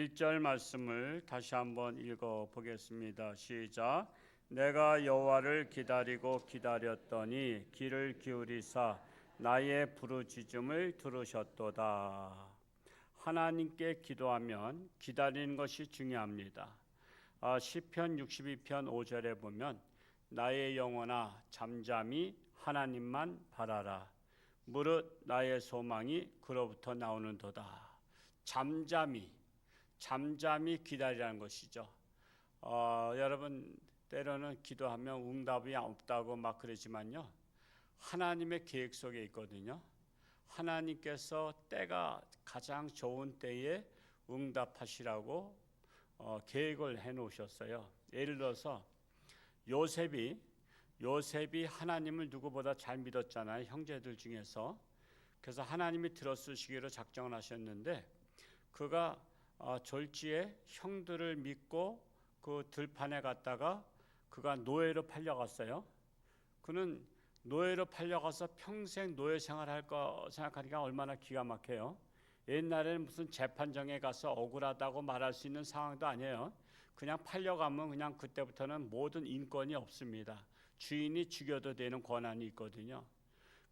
1절 말씀을 다시 한번 읽어 보겠습니다. 시작. 내가 여호와를 기다리고 기다렸더니 귀를 기울이사 나의 부르짖음을 들으셨도다. 하나님께 기도하면 기다리는 것이 중요합니다. 시편 62편 5절에 보면 나의 영혼아 잠잠히 하나님만 바라라. 무릇 나의 소망이 그로부터 나오는도다. 잠잠히 기다리라는 것이죠. 여러분 때로는 기도하면 응답이 없다고 막 그러지만요, 하나님의 계획 속에 있거든요. 하나님께서 때가 가장 좋은 때에 응답하시라고 계획을 해놓으셨어요. 예를 들어서 요셉이 하나님을 누구보다 잘 믿었잖아요, 형제들 중에서. 그래서 하나님이 들어쓰시기로 작정을 하셨는데, 그가 졸지에 형들을 믿고 그 들판에 갔다가 그가 노예로 팔려갔어요. 그는 노예로 팔려가서 평생 노예 생활할 거 생각하니까 얼마나 기가 막혀요. 옛날에는 무슨 재판정에 가서 억울하다고 말할 수 있는 상황도 아니에요. 그냥 팔려가면 그냥 그때부터는 모든 인권이 없습니다. 주인이 죽여도 되는 권한이 있거든요.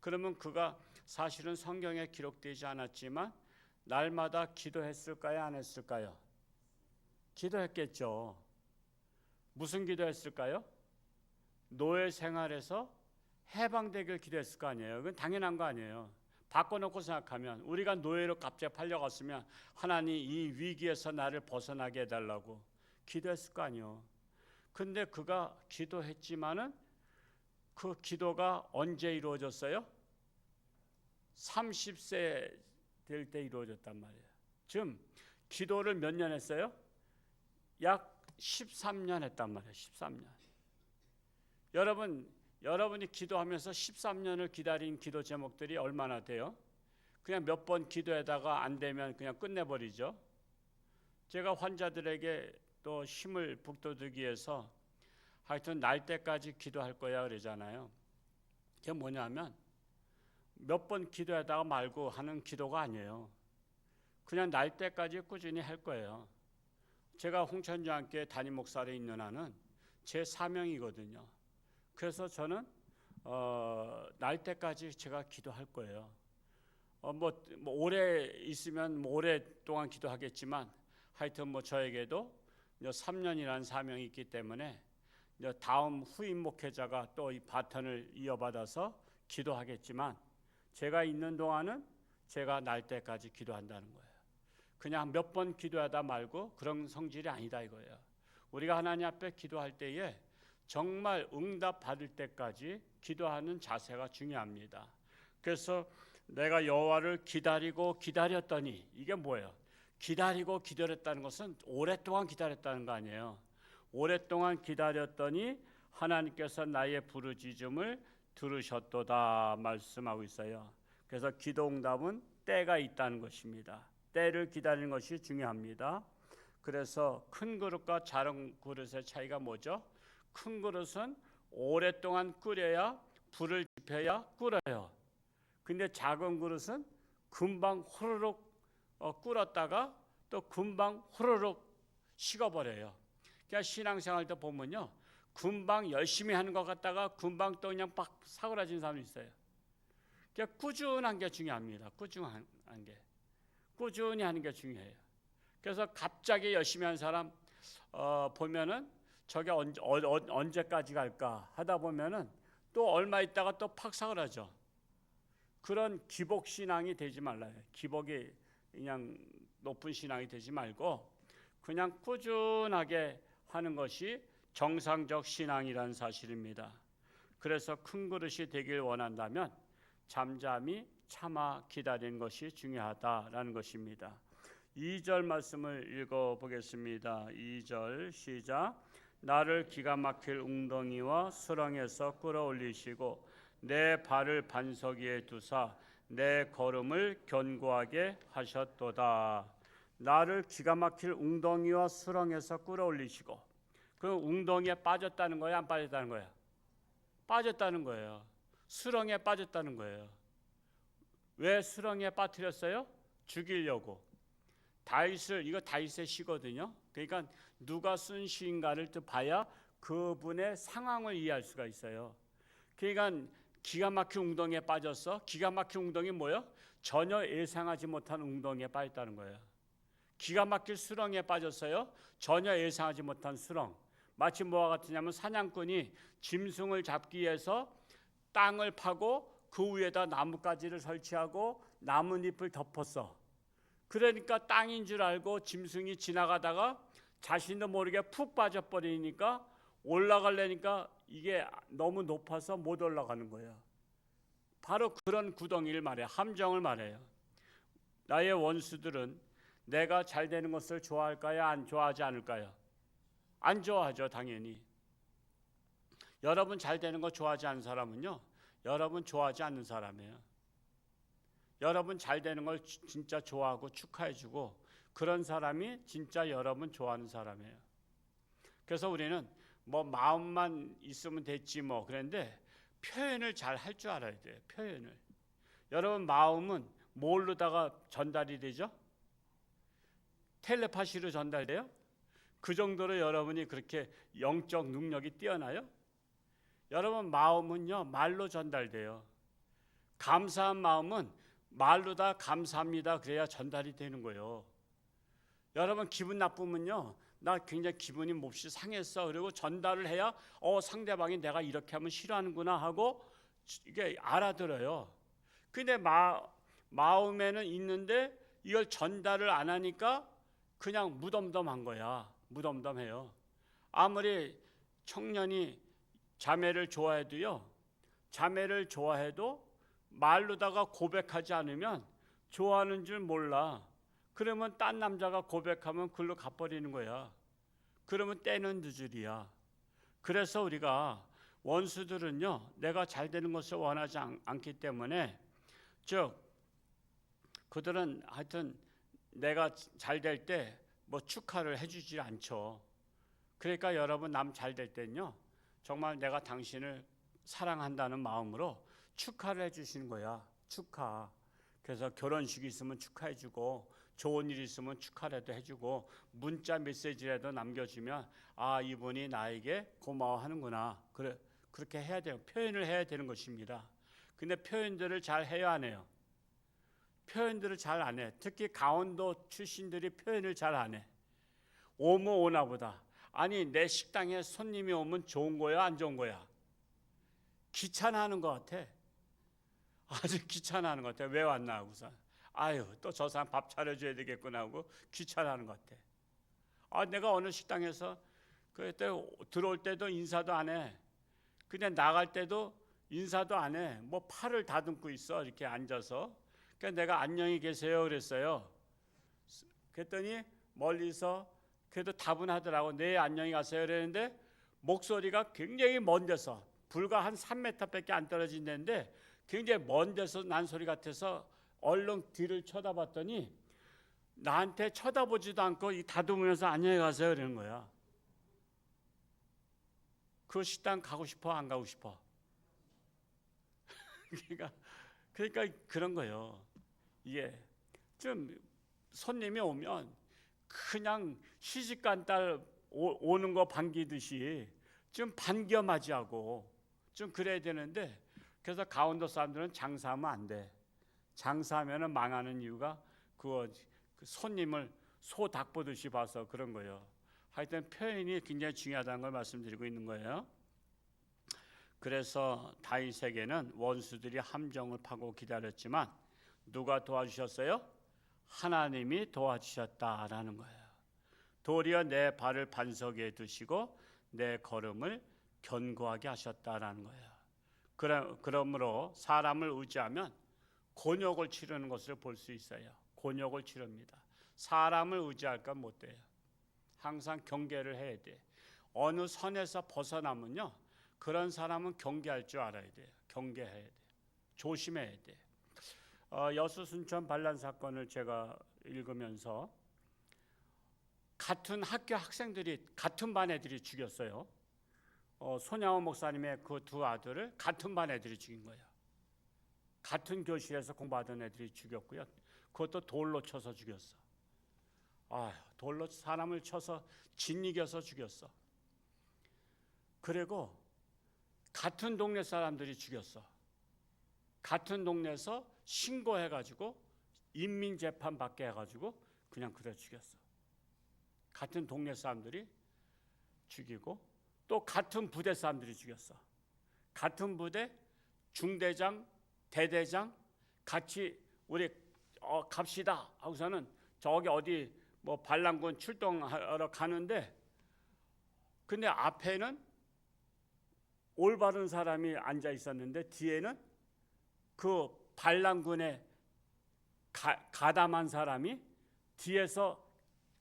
그러면 그가 사실은 성경에 기록되지 않았지만 날마다 기도했을까요, 안 했을까요? 기도했겠죠. 무슨 기도했을까요? 노예 생활에서 해방되길 기도했을 거 아니에요. 그건 당연한 거 아니에요. 바꿔놓고 생각하면 우리가 노예로 갑자기 팔려갔으면 하나님 이 위기에서 나를 벗어나게 해달라고 기도했을 거 아니에요. 근데 그가 기도했지만은 그 기도가 언제 이루어졌어요? 30세 될 때 이루어졌단 말이에요. 지금 기도를 몇 년 했어요? 약 13년 했단 말이에요. 13년. 여러분이 기도하면서 13년을 기다린 기도 제목들이 얼마나 돼요? 그냥 몇 번 기도하다가 안 되면 그냥 끝내버리죠. 제가 환자들에게 또 힘을 북돋우기 위해서 하여튼 날 때까지 기도할 거야 그러잖아요. 그게 뭐냐면 몇 번 기도하다가 말고 하는 기도가 아니에요. 그냥 날 때까지 꾸준히 할 거예요. 제가 홍천주한교회 담임 목사로 있는 한은 제 사명이거든요. 그래서 저는 날 때까지 제가 기도할 거예요. 뭐 오래 있으면 오랫동안 기도하겠지만 하여튼 저에게도 3년이라는 사명이 있기 때문에 다음 후임 목회자가 또 이 바톤을 이어받아서 기도하겠지만 제가 있는 동안은 제가 날 때까지 기도한다는 거예요. 그냥 몇 번 기도하다 말고 그런 성질이 아니다 이거예요. 우리가 하나님 앞에 기도할 때에 정말 응답 받을 때까지 기도하는 자세가 중요합니다. 그래서 내가 여호와를 기다리고 기다렸더니, 이게 뭐예요? 기다리고 기다렸다는 것은 오랫동안 기다렸다는 거 아니에요. 오랫동안 기다렸더니 하나님께서 나의 부르짖음을 들으셨도다 말씀하고 있어요. 그래서 기도 응답은 때가 있다는 것입니다. 때를 기다리는 것이 중요합니다. 그래서 큰 그릇과 작은 그릇의 차이가 뭐죠? 큰 그릇은 오랫동안 끓여야, 불을 지펴야 끓어요. 근데 작은 그릇은 금방 호로록 끓었다가 또 금방 호로록 식어버려요. 그러니까 신앙생활도 보면요, 금방 열심히 하는 것 같다가 금방 또 그냥 막 사그라진 사람이 있어요. 그러니까 꾸준한 게 중요합니다. 꾸준히 하는 게 중요해요. 그래서 갑자기 열심히 하는 사람 보면은 저게 언제까지 갈까 하다 보면은 또 얼마 있다가 또 팍 사그라져. 그런 기복 신앙이 되지 말라요. 기복이 그냥 높은 신앙이 되지 말고 그냥 꾸준하게 하는 것이 정상적 신앙이라는 사실입니다. 그래서 큰 그릇이 되길 원한다면 잠잠히 참아 기다리는 것이 중요하다라는 것입니다. 2절 말씀을 읽어보겠습니다. 2절 시작. 나를 기가 막힐 웅덩이와 수렁에서 끌어올리시고 내 발을 반석 위에 두사 내 걸음을 견고하게 하셨도다. 나를 기가 막힐 웅덩이와 수렁에서 끌어올리시고, 그 웅덩이에 빠졌다는 거예요, 안 빠졌다는 거예요? 빠졌다는 거예요. 수렁에 빠졌다는 거예요. 왜 수렁에 빠뜨렸어요? 죽이려고. 이거 다윗의 시거든요. 그러니까 누가 쓴 시인가를 또 봐야 그분의 상황을 이해할 수가 있어요. 그러니까 기가 막힌 웅덩이에 빠졌어. 기가 막힌 웅덩이 뭐예요? 전혀 예상하지 못한 웅덩이에 빠졌다는 거예요. 기가 막힐 수렁에 빠졌어요. 전혀 예상하지 못한 수렁. 마치 뭐와 같으냐면 사냥꾼이 짐승을 잡기 위해서 땅을 파고 그 위에다 나뭇가지를 설치하고 나뭇잎을 덮었어. 그러니까 땅인 줄 알고 짐승이 지나가다가 자신도 모르게 푹 빠져버리니까 올라가려니까 이게 너무 높아서 못 올라가는 거예요. 바로 그런 구덩이를 말해요. 함정을 말해요. 나의 원수들은 내가 잘 되는 것을 좋아할까요? 안 좋아하지 않을까요? 안 좋아하죠, 당연히. 여러분 잘 되는 거 좋아하지 않는 사람은요, 여러분 좋아하지 않는 사람이에요. 여러분 잘 되는 걸 진짜 좋아하고 축하해주고 그런 사람이 진짜 여러분 좋아하는 사람이에요. 그래서 우리는 뭐 마음만 있으면 됐지 뭐 그런데 표현을 잘 할 줄 알아야 돼요. 표현을. 여러분 마음은 뭘로다가 전달이 되죠? 텔레파시로 전달돼요? 그 정도로 여러분이 그렇게 영적 능력이 뛰어나요? 여러분 마음은요 말로 전달돼요. 감사한 마음은 말로 다 감사합니다 그래야 전달이 되는 거예요. 여러분 기분 나쁘면요 나 굉장히 기분이 몹시 상했어 그리고 전달을 해야 상대방이 내가 이렇게 하면 싫어하는구나 하고 이게 알아들어요. 근데 마음에는 있는데 이걸 전달을 안 하니까 그냥 무덤덤한 거야. 무덤덤해요. 아무리 청년이 자매를 좋아해도요 자매를 좋아해도 말로다가 고백하지 않으면 좋아하는 줄 몰라. 그러면 딴 남자가 고백하면 글로 가버리는 거야. 그러면 때는 늦으리야. 그래서 우리가 원수들은요 내가 잘 되는 것을 원하지 않기 때문에 즉 그들은 하여튼 내가 잘 될 때 뭐 축하를 해주지 않죠. 그러니까 여러분 남 잘 될 때는요 정말 내가 당신을 사랑한다는 마음으로 축하를 해주시는 거야. 축하. 그래서 결혼식이 있으면 축하해주고 좋은 일 있으면 축하라도 해주고 문자 메시지라도 남겨주면 아 이분이 나에게 고마워하는구나. 그래 그렇게 해야 돼요. 표현을 해야 되는 것입니다. 근데 표현들을 잘 해야 안 해요. 표현들을 잘 안 해. 특히 강원도 출신들이 표현을 잘 안 해. 오면 오나 보다. 아니 내 식당에 손님이 오면 좋은 거야 안 좋은 거야? 귀찮아하는 것 같아. 아주 귀찮아하는 것 같아. 왜 왔나 하고서 아유 또 저 사람 밥 차려줘야 되겠구나 하고 귀찮아하는 것 같아. 내가 어느 식당에서 그때 들어올 때도 인사도 안 해. 그냥 나갈 때도 인사도 안 해. 뭐 팔을 다듬고 있어 이렇게 앉아서. 그러니까 내가 안녕히 계세요 그랬어요. 그랬더니 멀리서 그래도 답은 하더라고. 네 안녕히 가세요 그랬는데 목소리가 굉장히 먼 데서 불과 한 3m밖에 안 떨어진 데인데 굉장히 먼 데서 난 소리 같아서 얼른 뒤를 쳐다봤더니 나한테 쳐다보지도 않고 이 다듬으면서 안녕히 가세요 그러는 거야. 그 식당 가고 싶어 안 가고 싶어? 그러니까 그런 거예요. 이게 좀 손님이 오면 그냥 시집간 딸 오는 거 반기듯이 좀 반겨맞이하고 좀 그래야 되는데 그래서 강원도 사람들은 장사하면 안 돼. 장사하면 망하는 이유가 그 손님을 소 닭 보듯이 봐서 그런 거예요. 하여튼 표현이 굉장히 중요하다는 걸 말씀드리고 있는 거예요. 그래서 다윗에게는 원수들이 함정을 파고 기다렸지만 누가 도와주셨어요? 하나님이 도와주셨다라는 거예요. 도리어 내 발을 반석 위에 두시고 내 걸음을 견고하게 하셨다라는 거예요. 그러므로 사람을 의지하면 곤욕을 치르는 것을 볼 수 있어요. 곤욕을 치릅니다. 사람을 의지할 건 못 돼요. 항상 경계를 해야 돼. 어느 선에서 벗어나면요 그런 사람은 경계할 줄 알아야 돼요. 경계해야 돼요. 조심해야 돼요. 여수 순천 반란 사건을 제가 읽으면서 같은 학교 학생들이 같은 반 애들이 죽였어요. 손양호 목사님의 그 두 아들을 같은 반 애들이 죽인 거예요. 같은 교실에서 공부하던 애들이 죽였고요. 그것도 돌로 쳐서 죽였어. 돌로 사람을 쳐서 짓이겨서 죽였어. 그리고 같은 동네 사람들이 죽였어. 같은 동네에서 신고해가지고 인민재판 받게 해가지고 그냥 그대로 죽였어. 같은 동네 사람들이 죽이고 또 같은 부대 사람들이 죽였어. 같은 부대 중대장, 대대장 같이 우리 갑시다 하고서는 저기 어디 뭐 반란군 출동하러 가는데, 근데 앞에는 올바른 사람이 앉아 있었는데 뒤에는 그 반란군에 가담한 사람이 뒤에서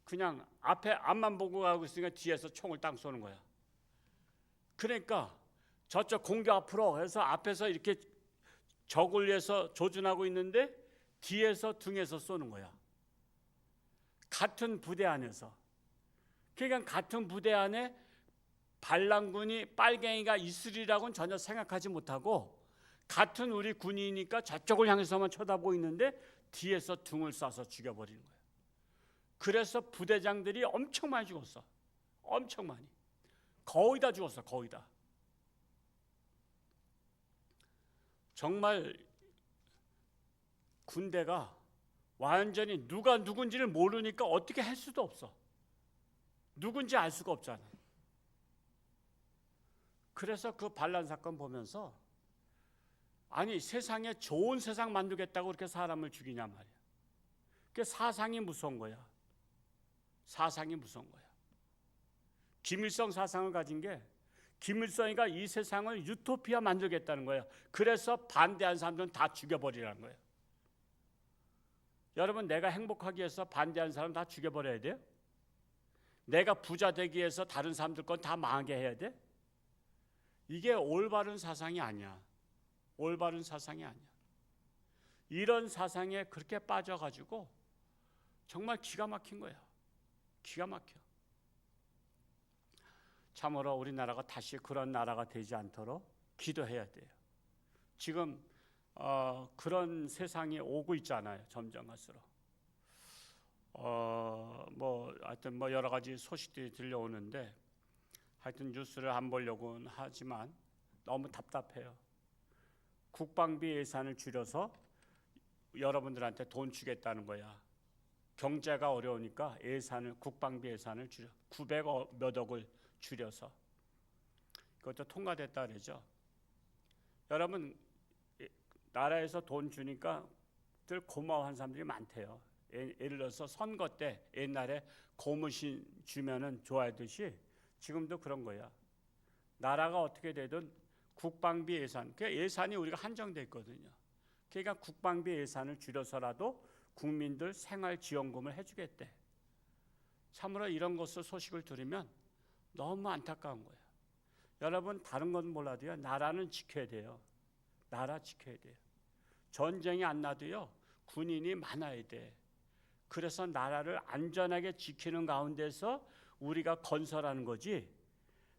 그냥 앞에 앞만 보고 가고 있으니까 뒤에서 총을 땅 쏘는 거야. 그러니까 저쪽 공격 앞으로 해서 앞에서 이렇게 적을 위해서 조준하고 있는데 뒤에서 등에서 쏘는 거야. 같은 부대 안에서. 그러니까 같은 부대 안에 반란군이 빨갱이가 있으리라고는 전혀 생각하지 못하고 같은 우리 군이니까 저쪽을 향해서만 쳐다보고 있는데 뒤에서 등을 쏴서 죽여버리는 거예요. 그래서 부대장들이 엄청 많이 죽었어. 엄청 많이. 거의 다 죽었어. 거의 다. 정말 군대가 완전히 누가 누군지를 모르니까 어떻게 할 수도 없어. 누군지 알 수가 없잖아. 그래서 그 반란 사건 보면서 아니 세상에 좋은 세상 만들겠다고 그렇게 사람을 죽이냐 말이야. 그게 사상이 무서운 거야. 사상이 무서운 거야. 김일성 사상을 가진 게 김일성이가 이 세상을 유토피아 만들겠다는 거야. 그래서 반대한 사람들은 다 죽여버리라는 거예요. 여러분, 내가 행복하기 위해서 반대한 사람 다 죽여버려야 돼요? 내가 부자 되기 위해서 다른 사람들 건 다 망하게 해야 돼? 이게 올바른 사상이 아니야. 올바른 사상이 아니야. 이런 사상에 그렇게 빠져가지고 정말 기가 막힌 거야. 기가 막혀. 참으로 우리나라가 다시 그런 나라가 되지 않도록 기도해야 돼요. 지금 그런 세상이 오고 있잖아요. 점점 갈수록. 하여튼 여러 가지 소식들이 들려오는데 하여튼 뉴스를 안 보려고는 하지만 너무 답답해요. 국방비 예산을 줄여서 여러분들한테 돈 주겠다는 거야. 경제가 어려우니까 국방비 예산을 줄여 900억 몇 억을 줄여서 그것도 통과됐다 그러죠. 여러분, 나라에서 돈 주니까 늘 고마워한 사람들이 많대요. 예를 들어서 선거 때 옛날에 고무신 주면은 좋아하듯이 지금도 그런 거야. 나라가 어떻게 되든 국방비 예산, 그 예산이 우리가 한정돼 있거든요. 그러니까 국방비 예산을 줄여서라도 국민들 생활지원금을 해주겠대. 참으로 이런 것을 소식을 들으면 너무 안타까운 거예요. 여러분, 다른 건 몰라도요, 나라는 지켜야 돼요. 나라 지켜야 돼요. 전쟁이 안 나도요, 군인이 많아야 돼. 그래서 나라를 안전하게 지키는 가운데서 우리가 건설하는 거지,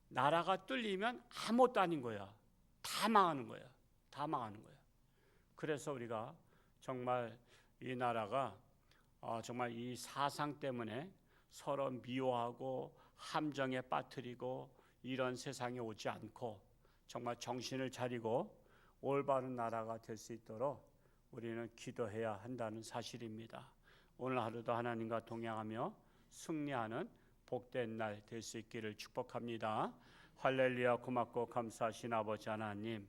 나라가 뚫리면 아무것도 아닌 거야. 다 망하는 거야. 다 망하는 거야. 그래서 우리가 정말 이 나라가 정말 이 사상 때문에 서로 미워하고 함정에 빠뜨리고 이런 세상에 오지 않고 정말 정신을 차리고 올바른 나라가 될 수 있도록 우리는 기도해야 한다는 사실입니다. 오늘 하루도 하나님과 동행하며 승리하는 복된 날 될 수 있기를 축복합니다. 할렐루야. 고맙고 감사하신 아버지 하나님,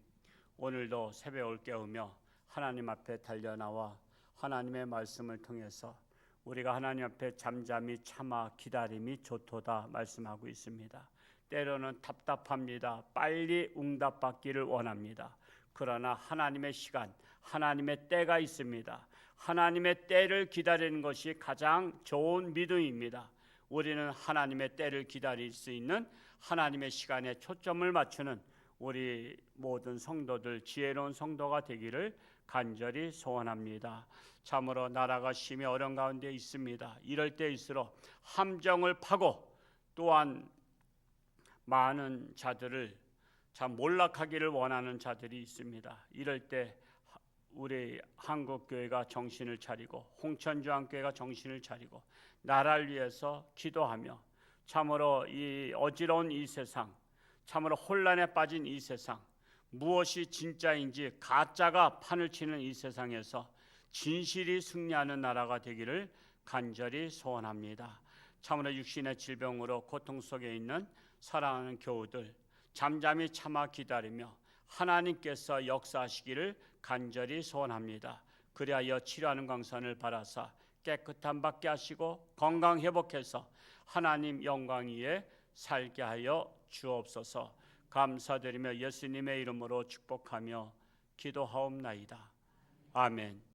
오늘도 새벽을 깨우며 하나님 앞에 달려나와 하나님의 말씀을 통해서 우리가 하나님 앞에 잠잠히 참아 기다림이 좋도다 말씀하고 있습니다. 때로는 답답합니다. 빨리 응답받기를 원합니다. 그러나 하나님의 시간, 하나님의 때가 있습니다. 하나님의 때를 기다리는 것이 가장 좋은 믿음입니다. 우리는 하나님의 때를 기다릴 수 있는 하나님의 시간에 초점을 맞추는 우리 모든 성도들, 지혜로운 성도가 되기를 간절히 소원합니다. 참으로 나라가 심히 어려운 가운데 있습니다. 이럴 때일수록 함정을 파고 또한 많은 자들을 참 몰락하기를 원하는 자들이 있습니다. 이럴 때 우리 한국교회가 정신을 차리고 홍천주한교회가 정신을 차리고 나라를 위해서 기도하며 참으로 이 어지러운 이 세상, 참으로 혼란에 빠진 이 세상, 무엇이 진짜인지 가짜가 판을 치는 이 세상에서 진실이 승리하는 나라가 되기를 간절히 소원합니다. 참으로 육신의 질병으로 고통 속에 있는 사랑하는 교우들 잠잠히 참아 기다리며 하나님께서 역사하시기를 간절히 소원합니다. 그리하여 치료하는 광선을 바라사 깨끗함 받게 하시고 건강 회복해서 하나님 영광 위에 살게 하여 주옵소서. 감사드리며 예수님의 이름으로 축복하며 기도하옵나이다. 아멘.